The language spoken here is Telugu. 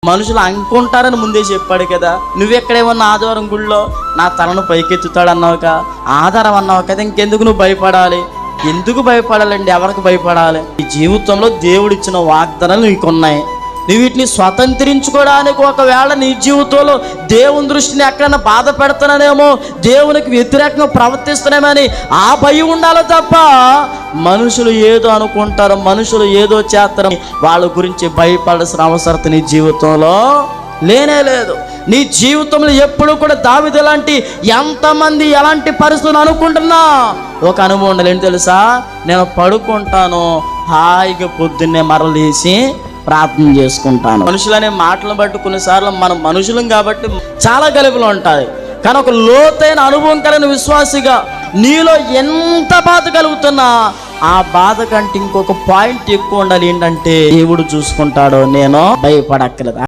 మనుషులు అనుకుంటారని ముందే చెప్పాడు కదా. నువ్వెక్కడేమన్నా ఆదివారం గుళ్ళో నా తలను పైకెత్తుతాడు అన్నావుక, ఆధారం అన్నావు కదా, ఇంకెందుకు నువ్వు భయపడాలి? ఎందుకు భయపడాలండి? ఎవరికి భయపడాలి? ఈ జీవితంలో దేవుడిచ్చిన వాగ్దానాలు నీకున్నాయి. నువ్వు వీటిని స్వతంత్రించుకోవడానికి ఒకవేళ నీ జీవితంలో దేవుని దృష్టిని ఎక్కడైనా బాధ పెడతానేమో, దేవునికి వ్యతిరేకంగా ప్రవర్తిస్తున్నామని ఆ భయం ఉండాలి తప్ప మనుషులు ఏదో అనుకుంటారు, మనుషులు ఏదో చేస్తారు, వాళ్ళ గురించి భయపడాల్సిన అవసరం నీ జీవితంలో లేనే లేదు. నీ జీవితంలో ఎప్పుడు కూడా దావీదు లాంటి ఎంతమంది ఎలాంటి పరిస్థితులు అనుకుంటున్నా ఒక అనుభవం ఉండాలి. ఏంటి తెలుసా? నేను పడుకుంటాను, హాయిగా పొద్దున్నే మరలేసి ప్రార్థన చేసుకుంటాను. మనుషులనే మాటలను బట్టి కొన్నిసార్లు మనం మనుషులం కాబట్టి చాలా గలుపులు ఉంటాయి. కానీ ఒక లోతైన అనుభవం కలిగిన విశ్వాసిగా నీలో ఎంత బాధ కలుగుతున్నా ఆ బాధ కంటే ఇంకొక పాయింట్ ఎక్కువ ఉండాలి. ఏంటంటే దేవుడు చూసుకుంటాడో, నేను భయపడక్కర్లేదు.